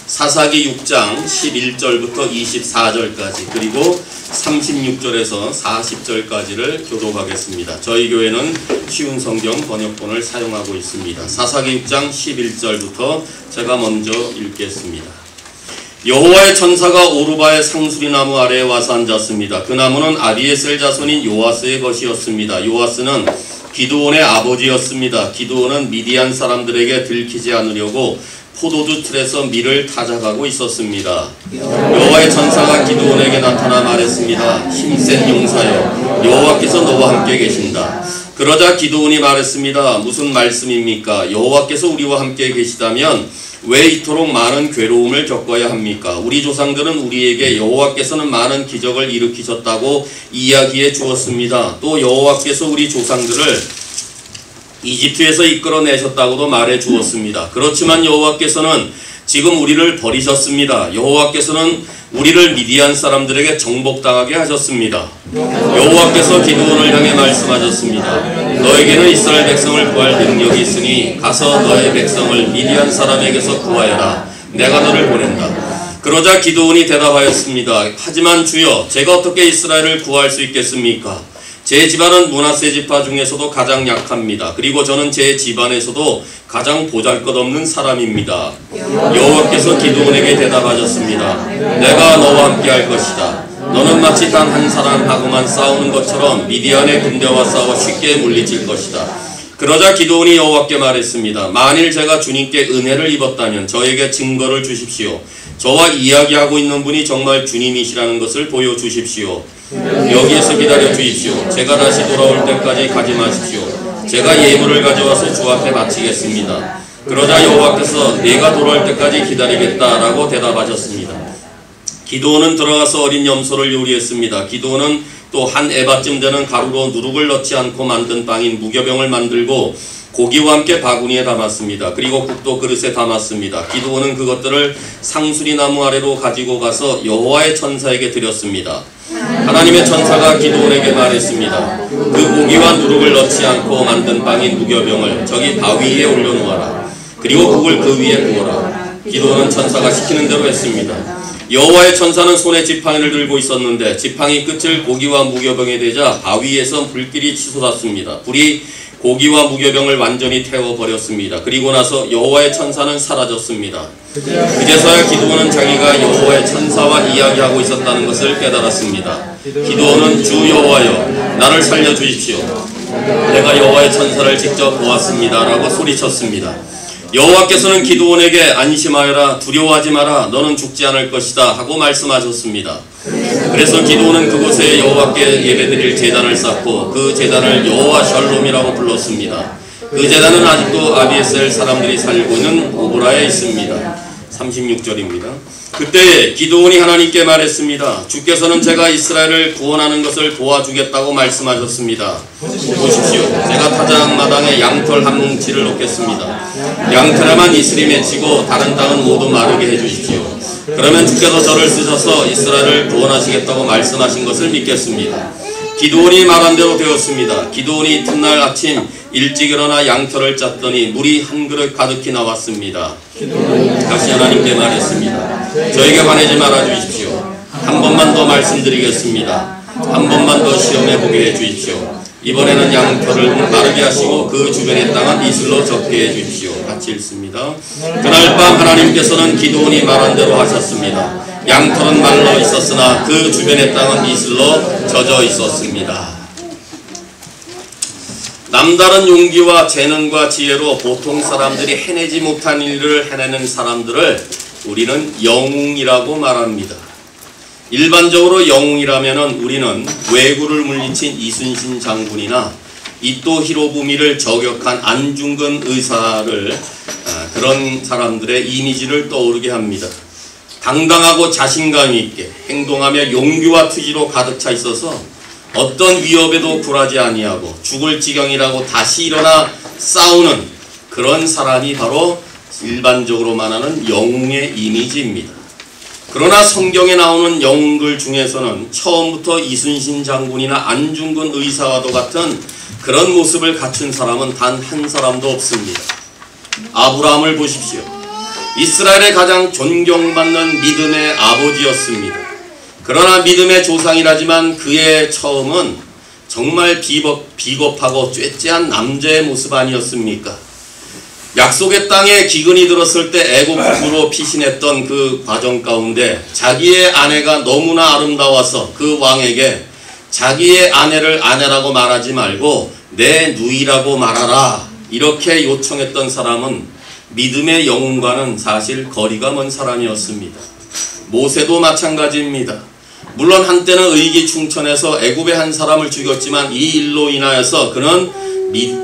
사사기 6장 11절부터 24절까지 그리고 36절에서 40절까지를 교독하겠습니다. 저희 교회는 쉬운 성경 번역본을 사용하고 있습니다. 사사기 6장 11절부터 제가 먼저 읽겠습니다. 여호와의 천사가 오르바의 상수리나무 아래에 와서 앉았습니다. 그 나무는 아비에셀 자손인 요아스의 것이었습니다. 요아스는 기드온의 아버지였습니다. 기드온은 미디안 사람들에게 들키지 않으려고 포도주 틀에서 밀을 타작하고 있었습니다. 여호와의 천사가 기드온에게 나타나 말했습니다. 힘센 용사여, 여호와께서 너와 함께 계신다. 그러자 기드온이 말했습니다. 무슨 말씀입니까? 여호와께서 우리와 함께 계시다면 왜 이토록 많은 괴로움을 겪어야 합니까? 우리 조상들은 우리에게 여호와께서는 많은 기적을 일으키셨다고 이야기해 주었습니다. 또 여호와께서 우리 조상들을 이집트에서 이끌어내셨다고도 말해 주었습니다. 그렇지만 여호와께서는 지금 우리를 버리셨습니다. 여호와께서는 우리를 미디안 사람들에게 정복당하게 하셨습니다. 여호와께서 기드온을 향해 말씀하셨습니다. 너에게는 이스라엘 백성을 구할 능력이 있으니 가서 너의 백성을 미디안 사람에게서 구하여라. 내가 너를 보낸다. 그러자 기드온이 대답하였습니다. 하지만 주여, 제가 어떻게 이스라엘을 구할 수 있겠습니까? 제 집안은 므낫세 지파 중에서도 가장 약합니다. 그리고 저는 제 집안에서도 가장 보잘것없는 사람입니다. 여호와께서 기드온에게 대답하셨습니다. 내가 너와 함께 할 것이다. 너는 마치 단 한 사람하고만 싸우는 것처럼 미디안의 군대와 싸워 쉽게 물리칠 것이다. 그러자 기드온이 여호와께 말했습니다. 만일 제가 주님께 은혜를 입었다면 저에게 증거를 주십시오. 저와 이야기하고 있는 분이 정말 주님이시라는 것을 보여주십시오. 여기에서 기다려 주십시오. 제가 다시 돌아올 때까지 가지 마십시오. 제가 예물을 가져와서 주 앞에 바치겠습니다. 그러자 여호와께서 내가 돌아올 때까지 기다리겠다라고 대답하셨습니다. 기드온은 들어가서 어린 염소를 요리했습니다. 기드온은 또 한 에바쯤 되는 가루로 누룩을 넣지 않고 만든 빵인 무교병을 만들고 고기와 함께 바구니에 담았습니다. 그리고 국도 그릇에 담았습니다. 기드온은 그것들을 상수리나무 아래로 가지고 가서 여호와의 천사에게 드렸습니다. 하나님의 천사가 기드온에게 말했습니다. 그 고기와 누룩을 넣지 않고 만든 빵인 무교병을 저기 바위 위에 올려놓아라. 그리고 국을 그 위에 부어라. 기드온은 천사가 시키는 대로 했습니다. 여호와의 천사는 손에 지팡이를 들고 있었는데 지팡이 끝을 고기와 무교병에 대자 바위에서 불길이 치솟았습니다. 불이 고기와 무교병을 완전히 태워버렸습니다. 그리고 나서 여호와의 천사는 사라졌습니다. 그제서야 기드온은 자기가 여호와의 천사와 이야기하고 있었다는 것을 깨달았습니다. 기드온은 주 여호와여, 나를 살려주십시오. 내가 여호와의 천사를 직접 보았습니다 라고 소리쳤습니다. 여호와께서는 기드온에게 안심하여라, 두려워하지 마라, 너는 죽지 않을 것이다 하고 말씀하셨습니다. 그래서 기드온은 그곳에 여호와께 예배드릴 제단을 쌓고 그 제단을 여호와 샬롬이라고 불렀습니다. 그 제단은 아직도 아비에셀 사람들이 살고 있는 오브라에 있습니다. 36절입니다. 그때 기드온이 하나님께 말했습니다. 주께서는 제가 이스라엘을 구원하는 것을 도와주겠다고 말씀하셨습니다. 보십시오. 제가 타작마당에 양털 한 뭉치를 놓겠습니다. 양털에만 이슬이 맺히고 다른 땅은 모두 마르게 해주십시오. 그러면 주께서 저를 쓰셔서 이스라엘을 구원하시겠다고 말씀하신 것을 믿겠습니다. 기드온이 말한 대로 되었습니다. 기드온이 이튿날 아침 일찍 일어나 양털을 짰더니 물이 한 그릇 가득히 나왔습니다. 다시 하나님께 말했습니다. 저에게 화내지 말아 주십시오. 한 번만 더 말씀드리겠습니다. 한 번만 더 시험해보게 해주십시오. 이번에는 양털을 마르게 하시고 그 주변의 땅은 이슬로 젖게 해주십시오. 같이 읽습니다. 그날 밤 하나님께서는 기드온이 말한 대로 하셨습니다. 양털은 말라 있었으나 그 주변의 땅은 이슬로 젖어 있었습니다. 남다른 용기와 재능과 지혜로 보통 사람들이 해내지 못한 일을 해내는 사람들을 우리는 영웅이라고 말합니다. 일반적으로 영웅이라면 우리는 왜구를 물리친 이순신 장군이나 이토 히로부미를 저격한 안중근 의사를 그런 사람들의 이미지를 떠오르게 합니다. 당당하고 자신감 있게 행동하며 용기와 투지로 가득 차 있어서 어떤 위협에도 굴하지 아니하고 죽을 지경이라고 다시 일어나 싸우는 그런 사람이 바로 일반적으로 말하는 영웅의 이미지입니다. 그러나 성경에 나오는 영웅들 중에서는 처음부터 이순신 장군이나 안중근 의사와도 같은 그런 모습을 갖춘 사람은 단 한 사람도 없습니다. 아브라함을 보십시오. 이스라엘의 가장 존경받는 믿음의 아버지였습니다. 그러나 믿음의 조상이라지만 그의 처음은 정말 비겁하고 쬐쬐한 남자의 모습 아니었습니까? 약속의 땅에 기근이 들었을 때 애굽으로 피신했던 그 과정 가운데 자기의 아내가 너무나 아름다워서 그 왕에게 자기의 아내를 아내라고 말하지 말고 내 누이라고 말하라 이렇게 요청했던 사람은 믿음의 영웅과는 사실 거리가 먼 사람이었습니다. 모세도 마찬가지입니다. 물론 한때는 의기충천해서 애굽의 한 사람을 죽였지만 이 일로 인하여서 그는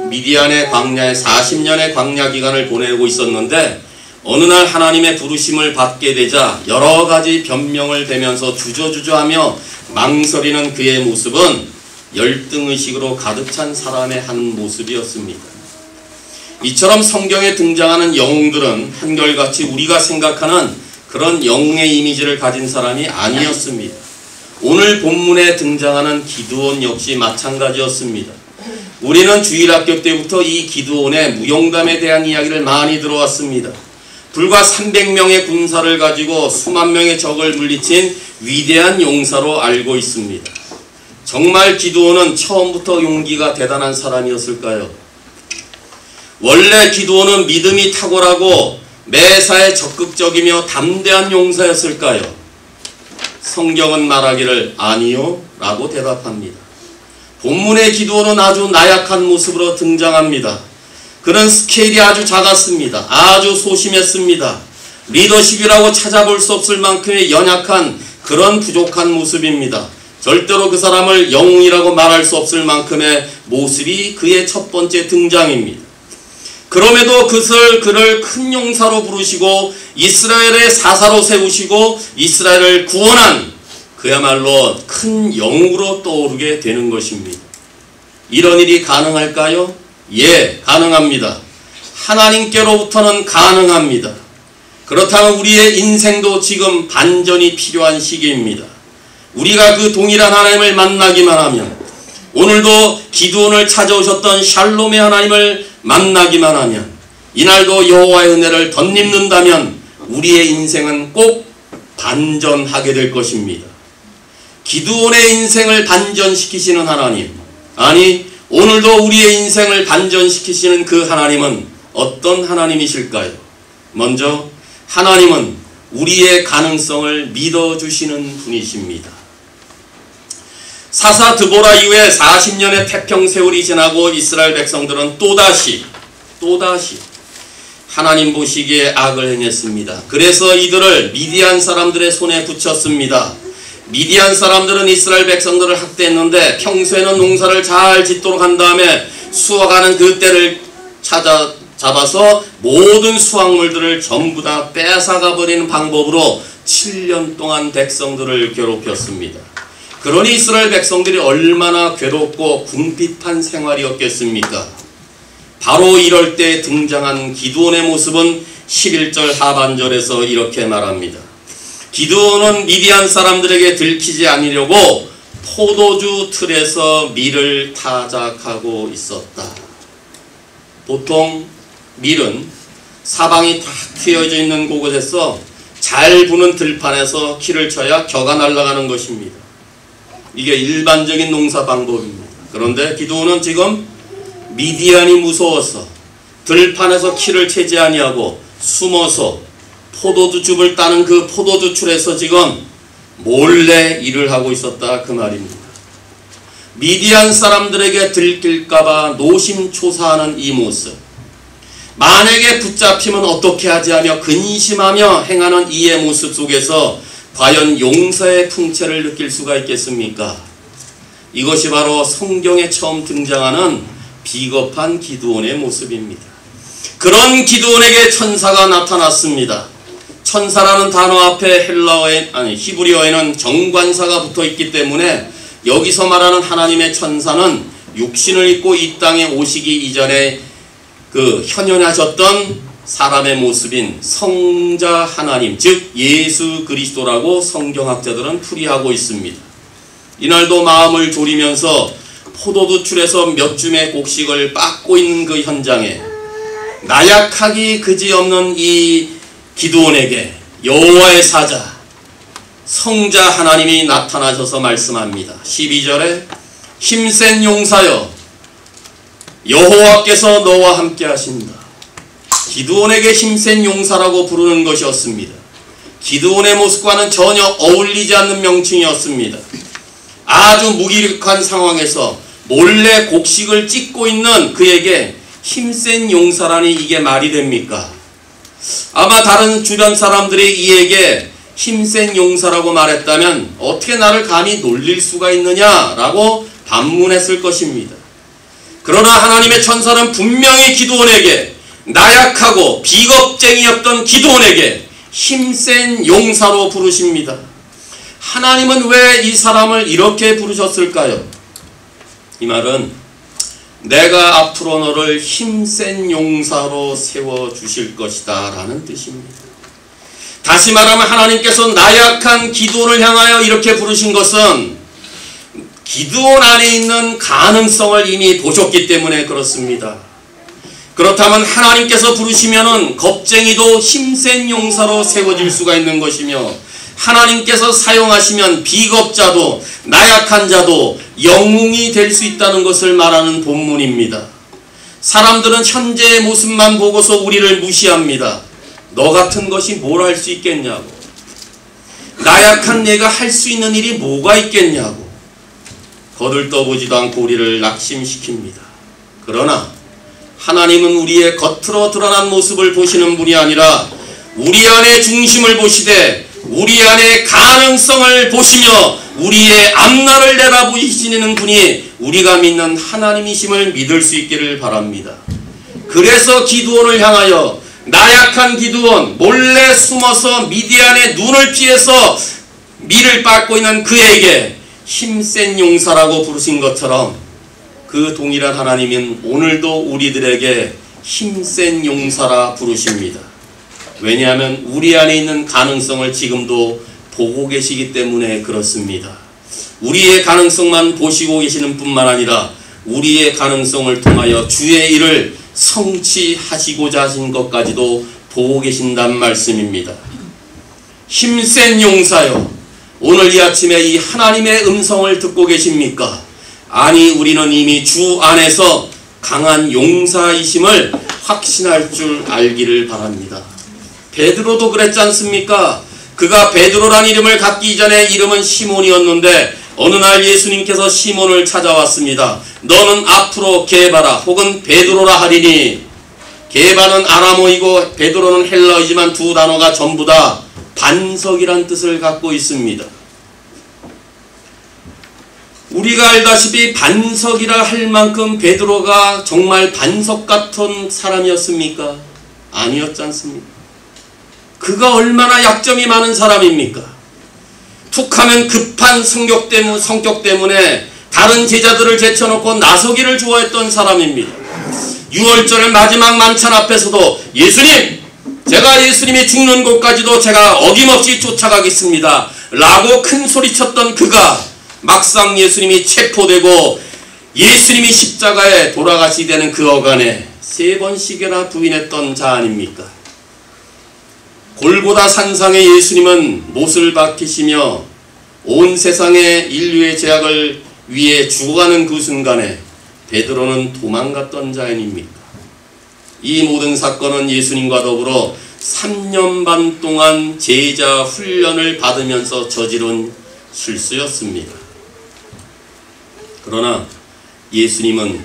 미디안의 광야에 40년의 광야 기간을 보내고 있었는데 어느 날 하나님의 부르심을 받게 되자 여러 가지 변명을 대면서 주저주저하며 망설이는 그의 모습은 열등의식으로 가득 찬 사람의 한 모습이었습니다. 이처럼 성경에 등장하는 영웅들은 한결같이 우리가 생각하는 그런 영웅의 이미지를 가진 사람이 아니었습니다. 오늘 본문에 등장하는 기드온 역시 마찬가지였습니다. 우리는 주일학교 때부터 이 기드온의 무용담에 대한 이야기를 많이 들어왔습니다. 불과 300명의 군사를 가지고 수만 명의 적을 물리친 위대한 용사로 알고 있습니다. 정말 기드온은 처음부터 용기가 대단한 사람이었을까요? 원래 기드온은 믿음이 탁월하고 매사에 적극적이며 담대한 용사였을까요? 성경은 말하기를 아니요 라고 대답합니다. 본문의 기드온은 아주 나약한 모습으로 등장합니다. 그는 스케일이 아주 작았습니다. 아주 소심했습니다. 리더십이라고 찾아볼 수 없을 만큼의 연약한 그런 부족한 모습입니다. 절대로 그 사람을 영웅이라고 말할 수 없을 만큼의 모습이 그의 첫 번째 등장입니다. 그럼에도 그를 큰 용사로 부르시고 이스라엘의 사사로 세우시고 이스라엘을 구원한 그야말로 큰 영웅으로 떠오르게 되는 것입니다. 이런 일이 가능할까요? 예, 가능합니다. 하나님께로부터는 가능합니다. 그렇다면 우리의 인생도 지금 반전이 필요한 시기입니다. 우리가 그 동일한 하나님을 만나기만 하면, 오늘도 기드온을 찾아오셨던 샬롬의 하나님을 만나기만 하면, 이날도 여호와의 은혜를 덧입는다면 우리의 인생은 꼭 반전하게 될 것입니다. 기드온의 인생을 반전시키시는 하나님, 아니 오늘도 우리의 인생을 반전시키시는 그 하나님은 어떤 하나님이실까요? 먼저 하나님은 우리의 가능성을 믿어주시는 분이십니다. 사사 드보라 이후에 40년의 태평 세월이 지나고 이스라엘 백성들은 또다시 하나님 보시기에 악을 행했습니다. 그래서 이들을 미디안 사람들의 손에 붙였습니다. 미디안 사람들은 이스라엘 백성들을 학대했는데 평소에는 농사를 잘 짓도록 한 다음에 수확하는 그 때를 잡아서 모든 수확물들을 전부 다 뺏어가 버리는 방법으로 7년 동안 백성들을 괴롭혔습니다. 그러니 이스라엘 백성들이 얼마나 괴롭고 궁핍한 생활이었겠습니까? 바로 이럴 때 등장한 기드온의 모습은 11절 하반절에서 이렇게 말합니다. 기드온은 미디안 사람들에게 들키지 않으려고 포도주 틀에서 밀을 타작하고 있었다. 보통 밀은 사방이 다 트여져 있는 곳에서 잘 부는 들판에서 키를 쳐야 겨가 날아가는 것입니다. 이게 일반적인 농사 방법입니다. 그런데 기드온은 지금 미디안이 무서워서 들판에서 키를 채지 아니하고 숨어서 포도주즙을 따는 그 포도주출에서 지금 몰래 일을 하고 있었다 그 말입니다. 미디안 사람들에게 들킬까봐 노심초사하는 이 모습, 만약에 붙잡히면 어떻게 하지 하며 근심하며 행하는 이의 모습 속에서 과연 용서의 풍채를 느낄 수가 있겠습니까? 이것이 바로 성경에 처음 등장하는 비겁한 기드온의 모습입니다. 그런 기드온에게 천사가 나타났습니다. 천사라는 단어 앞에 히브리어에는 정관사가 붙어있기 때문에 여기서 말하는 하나님의 천사는 육신을 입고 이 땅에 오시기 이전에 그 현현하셨던 사람의 모습인 성자 하나님, 즉 예수 그리스도라고 성경학자들은 풀이하고 있습니다. 이날도 마음을 졸이면서 포도주출에서 몇 줌의 곡식을 빻고 있는 그 현장에 나약하기 그지없는 이 기드온에게 여호와의 사자 성자 하나님이 나타나셔서 말씀합니다. 12절에 힘센 용사여 여호와께서 너와 함께 하신다. 기드온에게 힘센 용사라고 부르는 것이었습니다. 기드온의 모습과는 전혀 어울리지 않는 명칭이었습니다. 아주 무기력한 상황에서 몰래 곡식을 찢고 있는 그에게 힘센 용사라니 이게 말이 됩니까? 아마 다른 주변 사람들이 이에게 힘센 용사라고 말했다면 어떻게 나를 감히 놀릴 수가 있느냐라고 반문했을 것입니다. 그러나 하나님의 천사는 분명히 기드온에게, 나약하고 비겁쟁이였던 기드온에게 힘센 용사로 부르십니다. 하나님은 왜 이 사람을 이렇게 부르셨을까요? 이 말은 내가 앞으로 너를 힘센 용사로 세워주실 것이다 라는 뜻입니다. 다시 말하면 하나님께서 나약한 기드온을 향하여 이렇게 부르신 것은 기드온 안에 있는 가능성을 이미 보셨기 때문에 그렇습니다. 그렇다면 하나님께서 부르시면은 겁쟁이도 힘센 용사로 세워질 수가 있는 것이며, 하나님께서 사용하시면 비겁자도 나약한 자도 영웅이 될 수 있다는 것을 말하는 본문입니다. 사람들은 현재의 모습만 보고서 우리를 무시합니다. 너 같은 것이 뭘 할 수 있겠냐고, 나약한 내가 할 수 있는 일이 뭐가 있겠냐고 거들떠보지도 않고 우리를 낙심시킵니다. 그러나 하나님은 우리의 겉으로 드러난 모습을 보시는 분이 아니라 우리 안의 중심을 보시되 우리 안의 가능성을 보시며 우리의 앞날을 내다보시는 분이 우리가 믿는 하나님이심을 믿을 수 있기를 바랍니다. 그래서 기드온을 향하여 나약한 기드온, 몰래 숨어서 미디안의 눈을 피해서 밀을 빻고 있는 그에게 힘센 용사라고 부르신 것처럼 그 동일한 하나님은 오늘도 우리들에게 힘센 용사라 부르십니다. 왜냐하면 우리 안에 있는 가능성을 지금도 보고 계시기 때문에 그렇습니다. 우리의 가능성만 보시고 계시는 뿐만 아니라 우리의 가능성을 통하여 주의 일을 성취하시고자 하신 것까지도 보고 계신단 말씀입니다. 힘센 용사여, 오늘 이 아침에 이 하나님의 음성을 듣고 계십니까? 아니, 우리는 이미 주 안에서 강한 용사이심을 확신할 줄 알기를 바랍니다. 베드로도 그랬지 않습니까? 그가 베드로란 이름을 갖기 이전에 이름은 시몬이었는데 어느 날 예수님께서 시몬을 찾아왔습니다. 너는 앞으로 게바라 혹은 베드로라 하리니, 게바는 아람어이고 베드로는 헬라어이지만 두 단어가 전부 다 반석이란 뜻을 갖고 있습니다. 우리가 알다시피 반석이라 할 만큼 베드로가 정말 반석 같은 사람이었습니까? 아니었지 않습니까? 그가 얼마나 약점이 많은 사람입니까? 툭하면 급한 성격 때문에 다른 제자들을 제쳐놓고 나서기를 좋아했던 사람입니다. 6월절 마지막 만찬 앞에서도 예수님, 제가 예수님이 죽는 곳까지도 제가 어김없이 쫓아가겠습니다 라고 큰 소리쳤던 그가 막상 예수님이 체포되고 예수님이 십자가에 돌아가시게 되는 그 어간에 3번씩이나 부인했던 자 아닙니까? 골고다 산상에 예수님은 못을 박히시며 온 세상의 인류의 죄악을 위해 죽어가는 그 순간에 베드로는 도망갔던 자 아닙니까? 이 모든 사건은 예수님과 더불어 3년 반 동안 제자 훈련을 받으면서 저지른 실수였습니다. 그러나 예수님은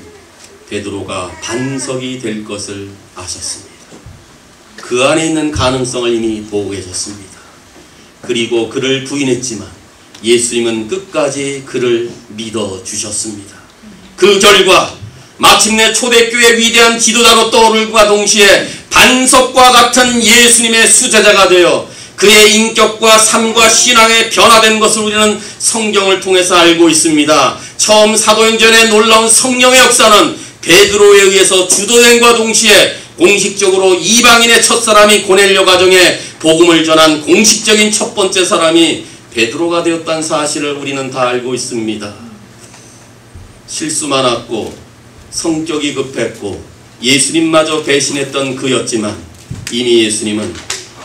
베드로가 반석이 될 것을 아셨습니다. 그 안에 있는 가능성을 이미 보고 계셨습니다. 그리고 그를 부인했지만 예수님은 끝까지 그를 믿어주셨습니다. 그 결과 마침내 초대교회 위대한 지도자로 떠오를과 동시에 반석과 같은 예수님의 수제자가 되어 그의 인격과 삶과 신앙에 변화된 것을 우리는 성경을 통해서 알고 있습니다. 처음 사도행전의 놀라운 성령의 역사는 베드로에 의해서 주도된과 동시에 공식적으로 이방인의 첫사람이 고넬료 가정에 복음을 전한 공식적인 첫 번째 사람이 베드로가 되었다는 사실을 우리는 다 알고 있습니다. 실수 많았고 성격이 급했고 예수님마저 배신했던 그였지만 이미 예수님은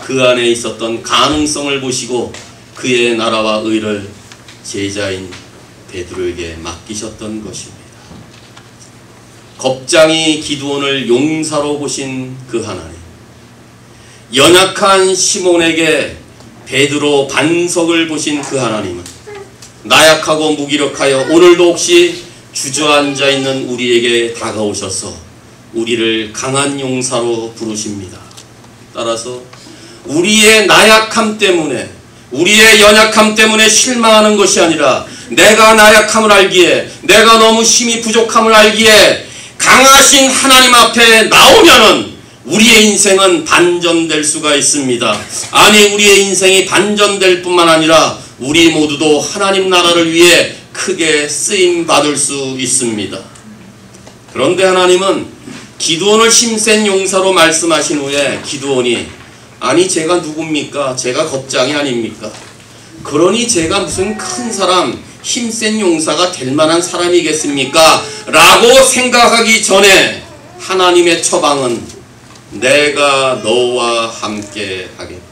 그 안에 있었던 가능성을 보시고 그의 나라와 의를 제자인 베드로에게 맡기셨던 것입니다. 겁장이 기드온을 용사로 보신 그 하나님, 연약한 시몬에게 베드로 반석을 보신 그 하나님은 나약하고 무기력하여 오늘도 혹시 주저앉아 있는 우리에게 다가오셔서 우리를 강한 용사로 부르십니다. 따라서 우리의 나약함 때문에, 우리의 연약함 때문에 실망하는 것이 아니라 내가 나약함을 알기에, 내가 너무 힘이 부족함을 알기에 강하신 하나님 앞에 나오면은 우리의 인생은 반전될 수가 있습니다. 아니, 우리의 인생이 반전될 뿐만 아니라 우리 모두도 하나님 나라를 위해 크게 쓰임받을 수 있습니다. 그런데 하나님은 기드온을 힘센 용사로 말씀하신 후에 기드온이 아니 제가 누굽니까? 제가 겁장이 아닙니까? 그러니 제가 무슨 큰 사람, 힘센 용사가 될 만한 사람이겠습니까? 라고 생각하기 전에 하나님의 처방은 내가 너와 함께 하겠다.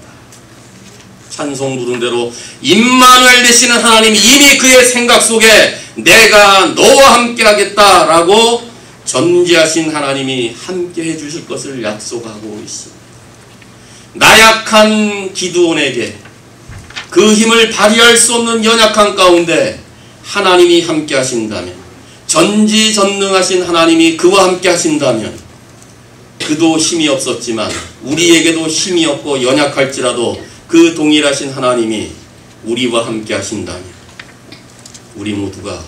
찬송 부른 대로 임마누엘 되시는 하나님이 이미 그의 생각 속에 내가 너와 함께 하겠다 라고 전지하신 하나님이 함께 해주실 것을 약속하고 있습니다. 나약한 기드온에게 그 힘을 발휘할 수 없는 연약한 가운데 하나님이 함께 하신다면, 전지전능하신 하나님이 그와 함께 하신다면, 그도 힘이 없었지만 우리에게도 힘이 없고 연약할지라도 그 동일하신 하나님이 우리와 함께 하신다면 우리 모두가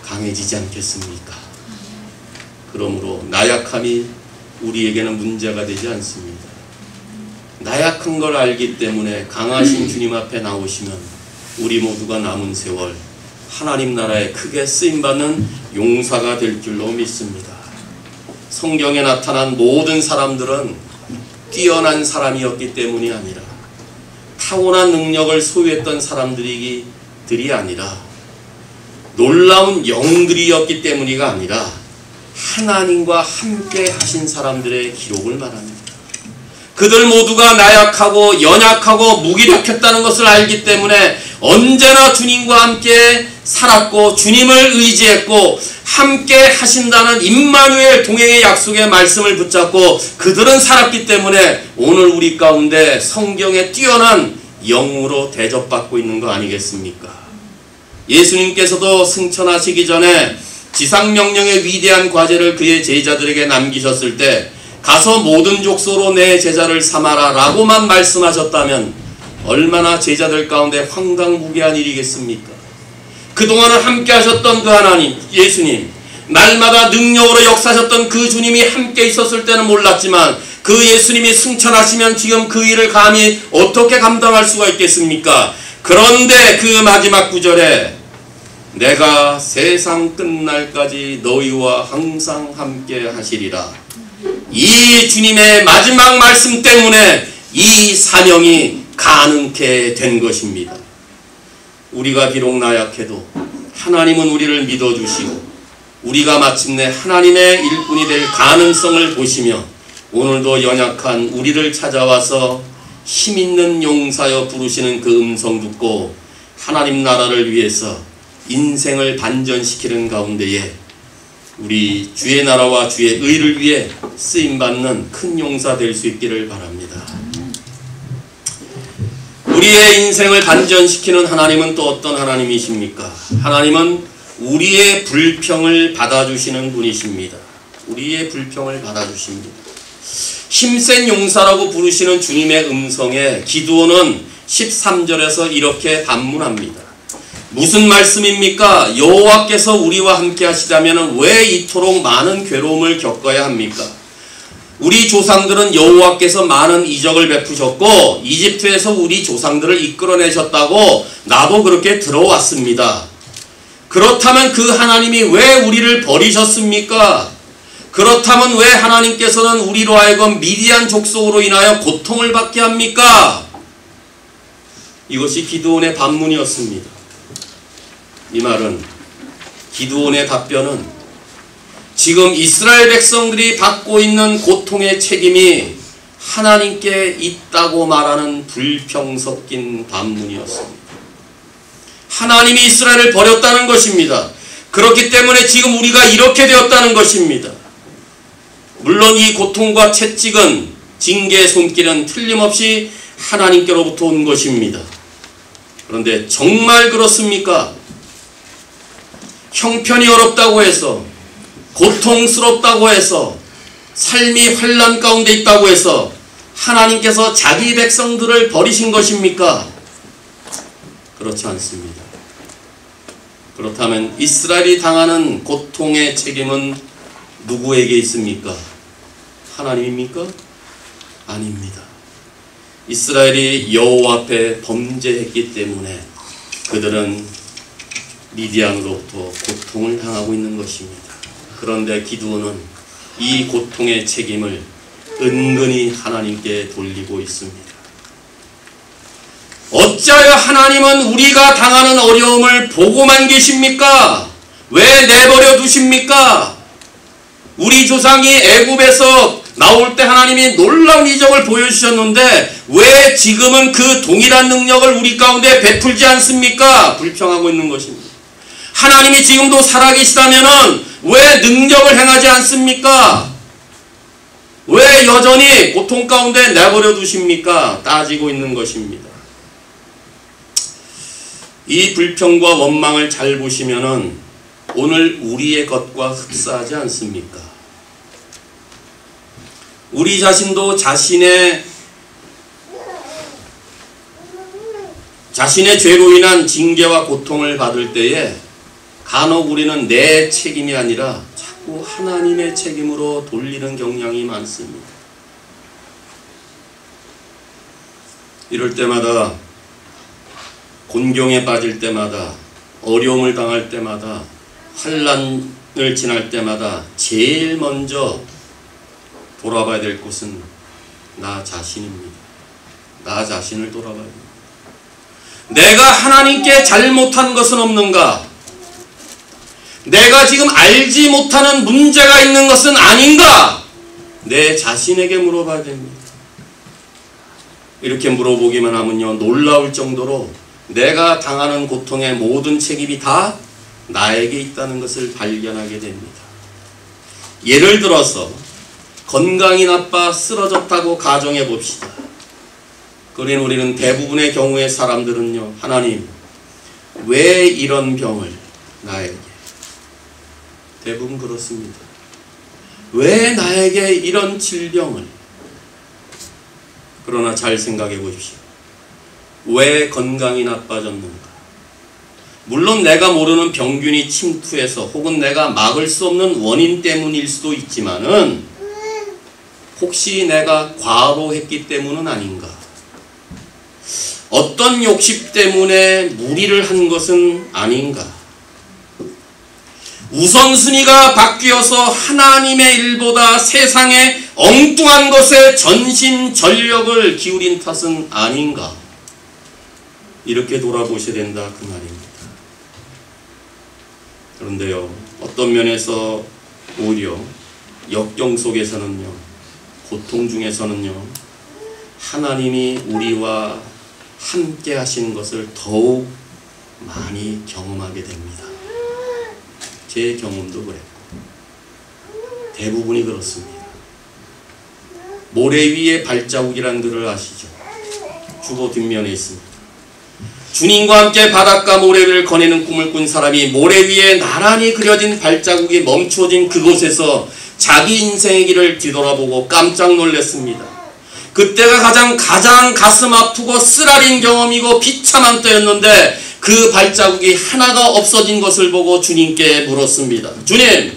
강해지지 않겠습니까? 그러므로 나약함이 우리에게는 문제가 되지 않습니다. 나약한 걸 알기 때문에 강하신 주님 앞에 나오시면 우리 모두가 남은 세월 하나님 나라에 크게 쓰임받는 용사가 될 줄로 믿습니다. 성경에 나타난 모든 사람들은 뛰어난 사람이었기 때문이 아니라 타고난 능력을 소유했던 사람들이 아니라 놀라운 영들이었기 때문이가 아니라 하나님과 함께 하신 사람들의 기록을 말합니다. 그들 모두가 나약하고 연약하고 무기력했다는 것을 알기 때문에 언제나 주님과 함께 살았고 주님을 의지했고 함께 하신다는 임마누엘 동행의 약속의 말씀을 붙잡고 그들은 살았기 때문에 오늘 우리 가운데 성경에 뛰어난 영으로 대접받고 있는 거 아니겠습니까? 예수님께서도 승천하시기 전에 지상명령의 위대한 과제를 그의 제자들에게 남기셨을 때 가서 모든 족속으로 내 제자를 삼아라 라고만 말씀하셨다면 얼마나 제자들 가운데 황당무계한 일이겠습니까? 그동안은 함께 하셨던 그 하나님 예수님, 날마다 능력으로 역사하셨던 그 주님이 함께 있었을 때는 몰랐지만 그 예수님이 승천하시면 지금 그 일을 감히 어떻게 감당할 수가 있겠습니까? 그런데 그 마지막 구절에 내가 세상 끝날까지 너희와 항상 함께 하시리라, 이 주님의 마지막 말씀 때문에 이 사명이 가능케 된 것입니다. 우리가 비록 나약해도 하나님은 우리를 믿어주시고 우리가 마침내 하나님의 일꾼이 될 가능성을 보시며 오늘도 연약한 우리를 찾아와서 힘있는 용사여 부르시는 그 음성 듣고 하나님 나라를 위해서 인생을 반전시키는 가운데에 우리 주의 나라와 주의 의를 위해 쓰임받는 큰 용사 될 수 있기를 바랍니다. 우리의 인생을 반전시키는 하나님은 또 어떤 하나님이십니까? 하나님은 우리의 불평을 받아주시는 분이십니다. 우리의 불평을 받아주십니다. 힘센 용사라고 부르시는 주님의 음성에 기드온은 13절에서 이렇게 반문합니다. 무슨 말씀입니까? 여호와께서 우리와 함께 하시다면 왜 이토록 많은 괴로움을 겪어야 합니까? 우리 조상들은 여호와께서 많은 이적을 베푸셨고 이집트에서 우리 조상들을 이끌어내셨다고 나도 그렇게 들어왔습니다. 그렇다면 그 하나님이 왜 우리를 버리셨습니까? 그렇다면 왜 하나님께서는 우리로 하여금 미디안 족속으로 인하여 고통을 받게 합니까? 이것이 기드온의 반문이었습니다. 이 말은, 기드온의 답변은 지금 이스라엘 백성들이 받고 있는 고통의 책임이 하나님께 있다고 말하는 불평 섞인 반문이었습니다. 하나님이 이스라엘을 버렸다는 것입니다. 그렇기 때문에 지금 우리가 이렇게 되었다는 것입니다. 물론 이 고통과 채찍은, 징계의 손길은 틀림없이 하나님께로부터 온 것입니다. 그런데 정말 그렇습니까? 형편이 어렵다고 해서, 고통스럽다고 해서, 삶이 환난 가운데 있다고 해서 하나님께서 자기 백성들을 버리신 것입니까? 그렇지 않습니다. 그렇다면 이스라엘이 당하는 고통의 책임은 누구에게 있습니까? 하나님입니까? 아닙니다. 이스라엘이 여호와 앞에 범죄했기 때문에 그들은 미디안으로부터 고통을 당하고 있는 것입니다. 그런데 기드온은 이 고통의 책임을 은근히 하나님께 돌리고 있습니다. 어찌하여 하나님은 우리가 당하는 어려움을 보고만 계십니까? 왜 내버려 두십니까? 우리 조상이 애굽에서 나올 때 하나님이 놀라운 이적을 보여주셨는데 왜 지금은 그 동일한 능력을 우리 가운데 베풀지 않습니까? 불평하고 있는 것입니다. 하나님이 지금도 살아계시다면 왜 능력을 행하지 않습니까? 왜 여전히 고통 가운데 내버려 두십니까? 따지고 있는 것입니다. 이 불평과 원망을 잘 보시면은 오늘 우리의 것과 흡사하지 않습니까? 우리 자신도 자신의 죄로 인한 징계와 고통을 받을 때에 간혹 우리는 내 책임이 아니라 자꾸 하나님의 책임으로 돌리는 경향이 많습니다. 이럴 때마다, 곤경에 빠질 때마다, 어려움을 당할 때마다, 환난을 지날 때마다 제일 먼저 돌아봐야 될 곳은 나 자신입니다. 나 자신을 돌아봐야 됩니다. 내가 하나님께 잘못한 것은 없는가? 내가 지금 알지 못하는 문제가 있는 것은 아닌가? 내 자신에게 물어봐야 됩니다. 이렇게 물어보기만 하면요, 놀라울 정도로 내가 당하는 고통의 모든 책임이 다 나에게 있다는 것을 발견하게 됩니다. 예를 들어서 건강이 나빠 쓰러졌다고 가정해 봅시다. 그러니 우리는 대부분의 경우의 사람들은요, 하나님, 왜 이런 병을 나에게? 대부분 그렇습니다. 왜 나에게 이런 질병을? 그러나 잘 생각해 보십시오. 왜 건강이 나빠졌는가? 물론 내가 모르는 병균이 침투해서 혹은 내가 막을 수 없는 원인 때문일 수도 있지만은 혹시 내가 과로했기 때문은 아닌가? 어떤 욕심 때문에 무리를 한 것은 아닌가? 우선순위가 바뀌어서 하나님의 일보다 세상의 엉뚱한 것에 전심전력을 기울인 탓은 아닌가? 이렇게 돌아보셔야 된다 그 말입니다. 그런데요, 어떤 면에서 오히려 역경 속에서는요, 고통 중에서는요, 하나님이 우리와 함께 하시는 것을 더욱 많이 경험하게 됩니다. 제 경험도 그랬고 대부분이 그렇습니다. 모래 위에 발자국이라는 글을 아시죠? 주보 뒷면에 있습니다. 주님과 함께 바닷가 모래를 거니는 꿈을 꾼 사람이 모래 위에 나란히 그려진 발자국이 멈추어진 그곳에서 자기 인생의 길을 뒤돌아보고 깜짝 놀랐습니다. 그때가 가장 가슴 아프고 쓰라린 경험이고 비참한 때였는데 그 발자국이 하나가 없어진 것을 보고 주님께 물었습니다. 주님,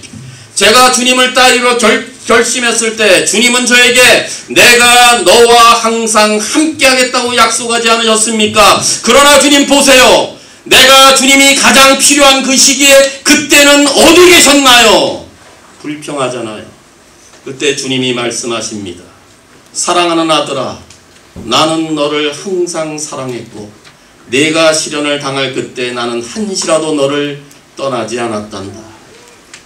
제가 주님을 따르기로 결심했을 때 주님은 저에게 내가 너와 항상 함께 하겠다고 약속하지 않으셨습니까? 그러나 주님 보세요. 내가 주님이 가장 필요한 그 시기에 그때는 어디 계셨나요? 불평하잖아요. 그때 주님이 말씀하십니다. 사랑하는 아들아, 나는 너를 항상 사랑했고 내가 시련을 당할 그때 나는 한시라도 너를 떠나지 않았단다.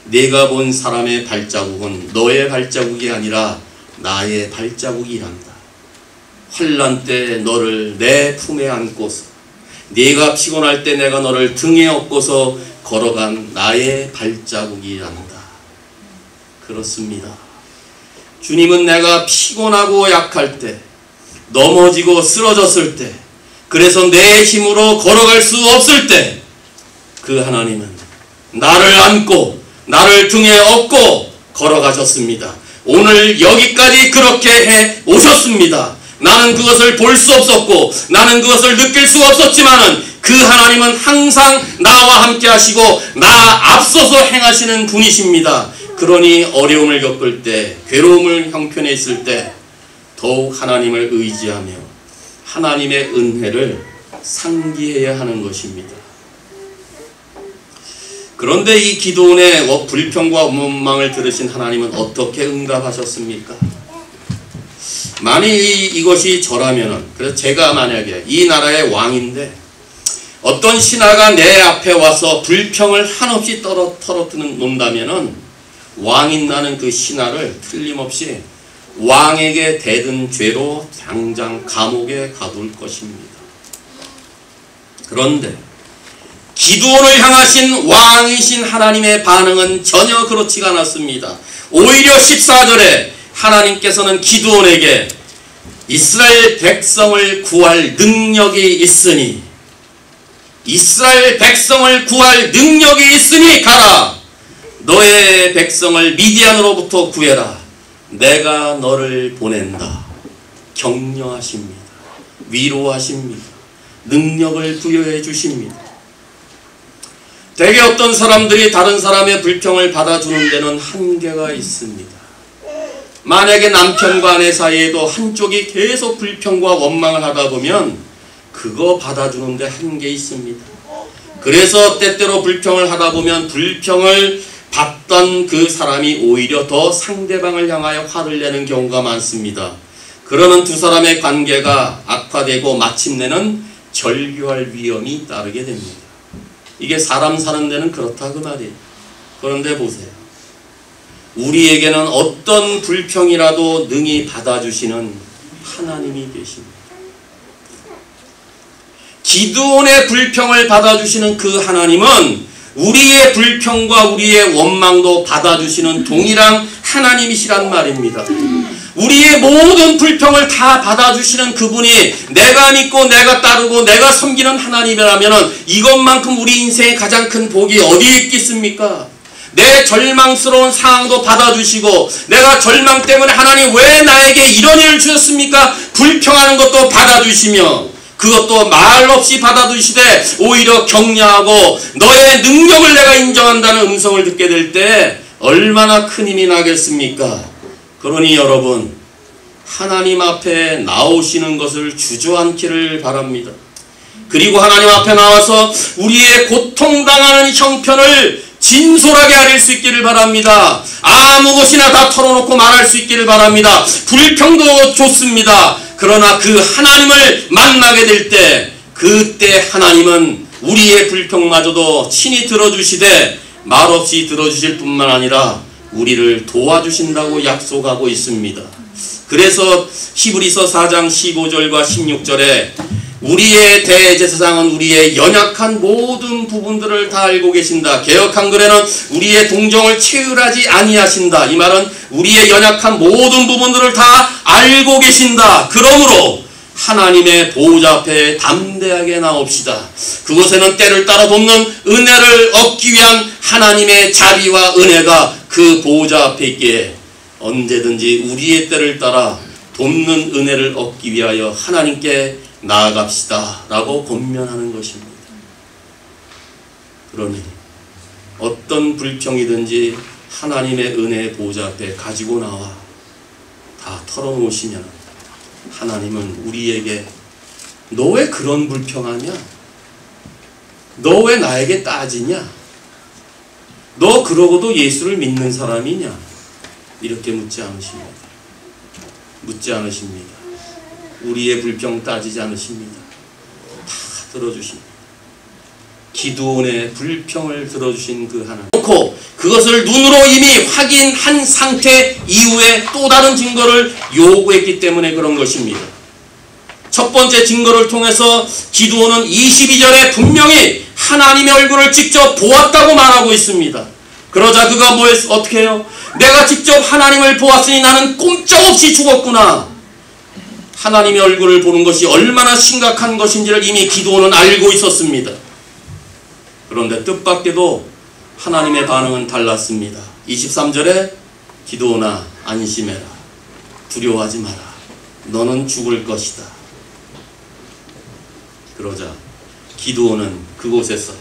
내가 본 사람의 발자국은 너의 발자국이 아니라 나의 발자국이란다. 환난 때 너를 내 품에 안고서 네가 피곤할 때 내가 너를 등에 업고서 걸어간 나의 발자국이란다. 그렇습니다. 주님은 내가 피곤하고 약할 때, 넘어지고 쓰러졌을 때, 그래서 내 힘으로 걸어갈 수 없을 때 그 하나님은 나를 안고 나를 등에 업고 걸어가셨습니다. 오늘 여기까지 그렇게 해 오셨습니다. 나는 그것을 볼 수 없었고 나는 그것을 느낄 수 없었지만은 그 하나님은 항상 나와 함께 하시고 나 앞서서 행하시는 분이십니다. 그러니 어려움을 겪을 때, 괴로움을 형편에 있을 때 더욱 하나님을 의지하며 하나님의 은혜를 상기해야 하는 것입니다. 그런데 이 기도원의 불평과 원망을 들으신 하나님은 어떻게 응답하셨습니까? 만일 이것이 저라면은, 그래서 제가 만약에 이 나라의 왕인데 어떤 신하가 내 앞에 와서 불평을 한없이 털어놓는다면은 왕인 나는 그 신하를 틀림없이 왕에게 대든 죄로 당장 감옥에 가둘 것입니다. 그런데 기드온을 향하신 왕이신 하나님의 반응은 전혀 그렇지가 않았습니다. 오히려 14절에 하나님께서는 기드온에게 이스라엘 백성을 구할 능력이 있으니 가라. 너의 백성을 미디안으로부터 구해라. 내가 너를 보낸다. 격려하십니다. 위로하십니다. 능력을 부여해 주십니다. 대개 어떤 사람들이 다른 사람의 불평을 받아주는 데는 한계가 있습니다. 만약에 남편과 아내 사이에도 한쪽이 계속 불평과 원망을 하다 보면 그거 받아주는 데 한계 있습니다. 그래서 때때로 불평을 하다 보면 불평을 받던 그 사람이 오히려 더 상대방을 향하여 화를 내는 경우가 많습니다. 그러면 두 사람의 관계가 악화되고 마침내는 절교할 위험이 따르게 됩니다. 이게 사람 사는 데는 그렇다 그 말이에요. 그런데 보세요. 우리에게는 어떤 불평이라도 능히 받아주시는 하나님이 계십니다. 기드온의 불평을 받아주시는 그 하나님은 우리의 불평과 우리의 원망도 받아주시는 동일한 하나님이시란 말입니다. 우리의 모든 불평을 다 받아주시는 그분이 내가 믿고 내가 따르고 내가 섬기는 하나님이라면 이것만큼 우리 인생의 가장 큰 복이 어디에 있겠습니까? 내 절망스러운 상황도 받아주시고 내가 절망 때문에 하나님 왜 나에게 이런 일을 주셨습니까? 불평하는 것도 받아주시며 그것도 말 없이 받아주시되 오히려 격려하고 너의 능력을 내가 인정한다는 음성을 듣게 될 때 얼마나 큰 힘이 나겠습니까? 그러니 여러분 하나님 앞에 나오시는 것을 주저앉기를 바랍니다. 그리고 하나님 앞에 나와서 우리의 고통당하는 형편을 진솔하게 아릴 수 있기를 바랍니다. 아무 것이나 다 털어놓고 말할 수 있기를 바랍니다. 불평도 좋습니다. 그러나 그 하나님을 만나게 될 때 그때 하나님은 우리의 불평마저도 친히 들어주시되 말없이 들어주실 뿐만 아니라 우리를 도와주신다고 약속하고 있습니다. 그래서 히브리서 4장 15절과 16절에 우리의 대제사장은 우리의 연약한 모든 부분들을 다 알고 계신다. 개역 한글에는 우리의 동정을 체휼하지 아니하신다. 이 말은 우리의 연약한 모든 부분들을 다 알고 계신다. 그러므로 하나님의 보호자 앞에 담대하게 나옵시다. 그곳에는 때를 따라 돕는 은혜를 얻기 위한 하나님의 자비와 은혜가 그 보호자 앞에 있기에 언제든지 우리의 때를 따라 돕는 은혜를 얻기 위하여 하나님께 나아갑시다 라고 권면하는 것입니다. 그러니 어떤 불평이든지 하나님의 은혜의 보호자 앞에 가지고 나와 다 털어놓으시면 하나님은 우리에게 너 왜 그런 불평하냐? 너 왜 나에게 따지냐? 너 그러고도 예수를 믿는 사람이냐? 이렇게 묻지 않으십니다. 묻지 않으십니다. 우리의 불평 따지지 않으십니다. 다 들어주십니다. 기드온의 불평을 들어주신 그 하나님, 그것을 눈으로 이미 확인한 상태 이후에 또 다른 증거를 요구했기 때문에 그런 것입니다. 첫 번째 증거를 통해서 기드온은 22절에 분명히 하나님의 얼굴을 직접 보았다고 말하고 있습니다. 그러자 그가 어떻게 해요? 내가 직접 하나님을 보았으니 나는 꼼짝없이 죽었구나. 하나님의 얼굴을 보는 것이 얼마나 심각한 것인지를 이미 기드온은 알고 있었습니다. 그런데 뜻밖에도 하나님의 반응은 달랐습니다. 23절에 기드온아 안심해라. 두려워하지 마라. 너는 죽을 것이다. 그러자 기드온은 그곳에서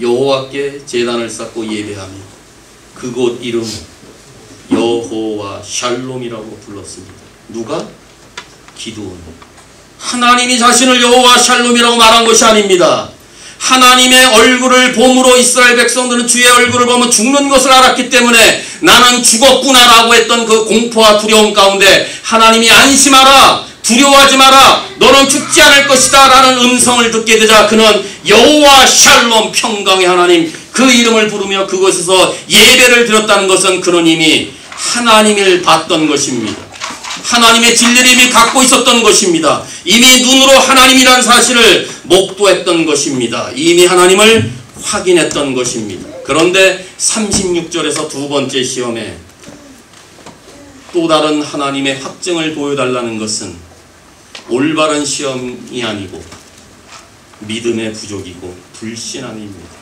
여호와께 제단을 쌓고 예배하며 그곳 이름을 여호와 샬롬이라고 불렀습니다. 누가? 기드온. 하나님이 자신을 여호와 샬롬이라고 말한 것이 아닙니다. 하나님의 얼굴을 봄으로 이스라엘 백성들은 주의 얼굴을 보면 죽는 것을 알았기 때문에 나는 죽었구나라고 했던 그 공포와 두려움 가운데 하나님이 안심하라, 두려워하지 마라, 너는 죽지 않을 것이다 라는 음성을 듣게 되자 그는 여호와 샬롬, 평강의 하나님, 그 이름을 부르며 그곳에서 예배를 드렸다는 것은 그는 이미 하나님을 봤던 것입니다. 하나님의 진리를 이미 갖고 있었던 것입니다. 이미 눈으로 하나님이라는 사실을 목도했던 것입니다. 이미 하나님을 확인했던 것입니다. 그런데 36절에서 두 번째 시험에 또 다른 하나님의 확증을 보여달라는 것은 올바른 시험이 아니고 믿음의 부족이고 불신앙입니다.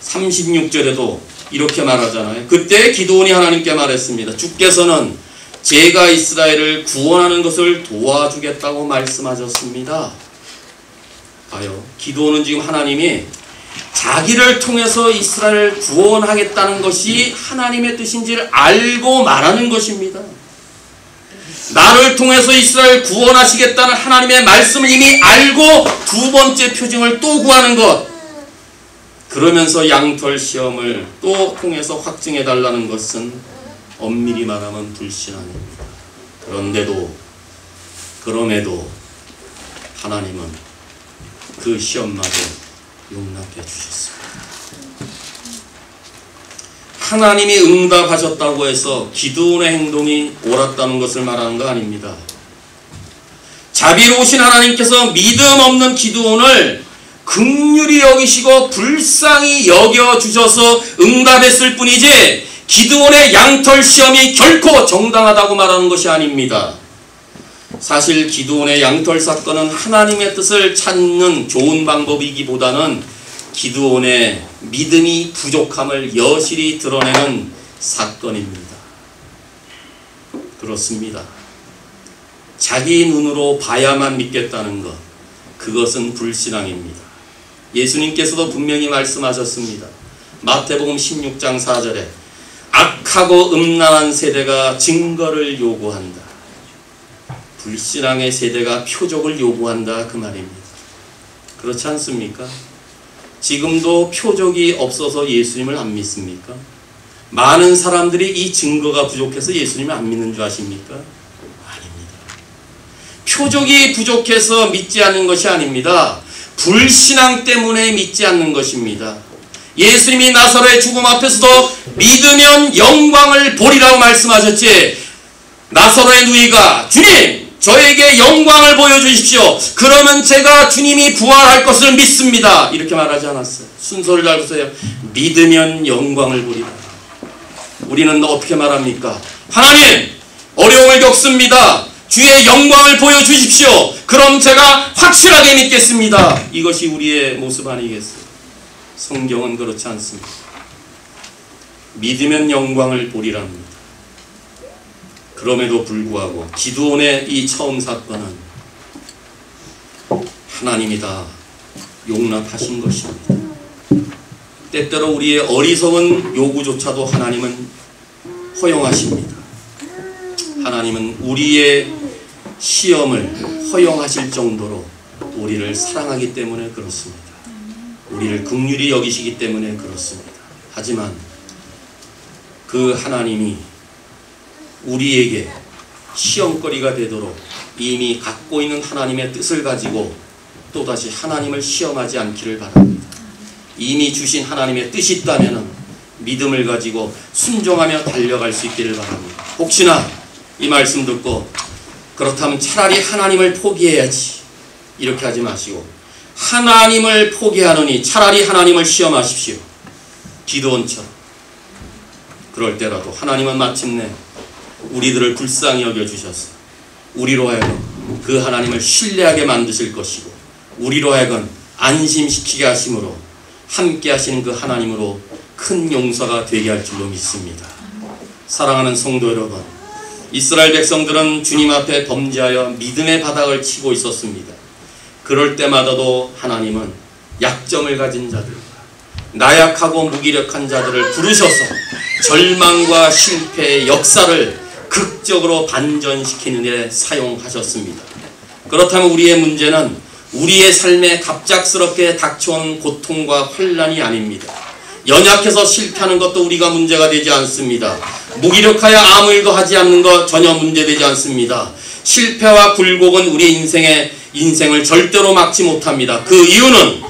36절에도 이렇게 말하잖아요. 그때 기드온이 하나님께 말했습니다. 주께서는 제가 이스라엘을 구원하는 것을 도와주겠다고 말씀하셨습니다. 봐요. 기드온은 지금 하나님이 자기를 통해서 이스라엘을 구원하겠다는 것이 하나님의 뜻인지를 알고 말하는 것입니다. 나를 통해서 이스라엘 구원하시겠다는 하나님의 말씀을 이미 알고 두 번째 표징을 또 구하는 것. 그러면서 양털 시험을 또 통해서 확증해 달라는 것은 엄밀히 말하면 불신앙입니다. 그럼에도 하나님은 그 시험마저 용납해 주셨습니다. 하나님이 응답하셨다고 해서 기드온의 행동이 옳았다는 것을 말하는 거 아닙니다. 자비로우신 하나님께서 믿음 없는 기드온을 긍휼히 여기시고 불쌍히 여겨주셔서 응답했을 뿐이지 기드온의 양털 시험이 결코 정당하다고 말하는 것이 아닙니다. 사실 기드온의 양털 사건은 하나님의 뜻을 찾는 좋은 방법이기보다는 기드온의 믿음이 부족함을 여실히 드러내는 사건입니다. 그렇습니다. 자기 눈으로 봐야만 믿겠다는 것, 그것은 불신앙입니다. 예수님께서도 분명히 말씀하셨습니다. 마태복음 16장 4절에 악하고 음란한 세대가 증거를 요구한다. 불신앙의 세대가 표적을 요구한다 그 말입니다. 그렇지 않습니까? 지금도 표적이 없어서 예수님을 안 믿습니까? 많은 사람들이 이 증거가 부족해서 예수님을 안 믿는 줄 아십니까? 아닙니다. 표적이 부족해서 믿지 않는 것이 아닙니다. 불신앙 때문에 믿지 않는 것입니다. 예수님이 나사로의 죽음 앞에서도 믿으면 영광을 보리라고 말씀하셨지, 나사로의 누이가 주님 저에게 영광을 보여주십시오. 그러면 제가 주님이 부활할 것을 믿습니다. 이렇게 말하지 않았어요. 순서를 잘 보세요. 믿으면 영광을 보리라. 우리는 어떻게 말합니까? 하나님 어려움을 겪습니다. 주의 영광을 보여주십시오. 그럼 제가 확실하게 믿겠습니다. 이것이 우리의 모습 아니겠어요? 성경은 그렇지 않습니다. 믿으면 영광을 보리랍니다. 그럼에도 불구하고 기드온의 이 처음 사건은 하나님이 다 용납하신 것입니다. 때때로 우리의 어리석은 요구조차도 하나님은 허용하십니다. 하나님은 우리의 시험을 허용하실 정도로 우리를 사랑하기 때문에 그렇습니다. 우리를 긍휼히 여기시기 때문에 그렇습니다. 하지만 그 하나님이 우리에게 시험거리가 되도록 이미 갖고 있는 하나님의 뜻을 가지고 또다시 하나님을 시험하지 않기를 바랍니다. 이미 주신 하나님의 뜻이 있다면 믿음을 가지고 순종하며 달려갈 수 있기를 바랍니다. 혹시나 이 말씀 듣고 그렇다면 차라리 하나님을 포기해야지. 이렇게 하지 마시고 하나님을 포기하느니 차라리 하나님을 시험하십시오. 기드온처럼. 그럴 때라도 하나님은 마침내 우리들을 불쌍히 여겨주셔서 우리로 하여금 그 하나님을 신뢰하게 만드실 것이고 우리로 하여금 안심시키게 하심으로 함께 하시는 그 하나님으로 큰 용서가 되게 할 줄로 믿습니다. 사랑하는 성도 여러분, 이스라엘 백성들은 주님 앞에 범죄하여 믿음의 바닥을 치고 있었습니다. 그럴 때마다도 하나님은 약점을 가진 자들과 나약하고 무기력한 자들을 부르셔서 절망과 실패의 역사를 극적으로 반전시키는 데 사용하셨습니다. 그렇다면 우리의 문제는 우리의 삶에 갑작스럽게 닥쳐온 고통과 환난이 아닙니다. 연약해서 실패하는 것도 우리가 문제가 되지 않습니다. 무기력하여 아무 일도 하지 않는 것 전혀 문제되지 않습니다. 실패와 굴곡은 우리 인생을 절대로 막지 못합니다. 그 이유는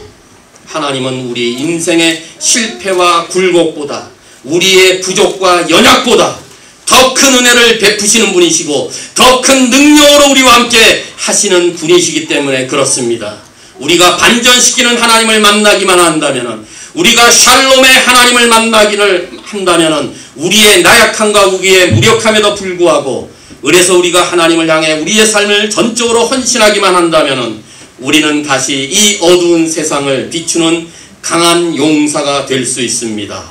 하나님은 우리 인생의 실패와 굴곡보다 우리의 부족과 연약보다 더 큰 은혜를 베푸시는 분이시고 더 큰 능력으로 우리와 함께 하시는 분이시기 때문에 그렇습니다. 우리가 반전시키는 하나님을 만나기만 한다면, 우리가 샬롬의 하나님을 만나기를 한다면 우리의 나약함과 우리의 무력함에도 불구하고 그래서 우리가 하나님을 향해 우리의 삶을 전적으로 헌신하기만 한다면 우리는 다시 이 어두운 세상을 비추는 강한 용사가 될 수 있습니다.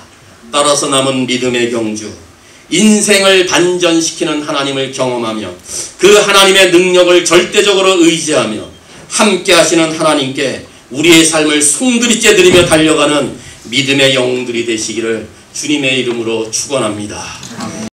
따라서 남은 믿음의 경주, 인생을 반전시키는 하나님을 경험하며 그 하나님의 능력을 절대적으로 의지하며 함께 하시는 하나님께 우리의 삶을 송두리째 드리며 달려가는 믿음의 영웅들이 되시기를 주님의 이름으로 축원합니다.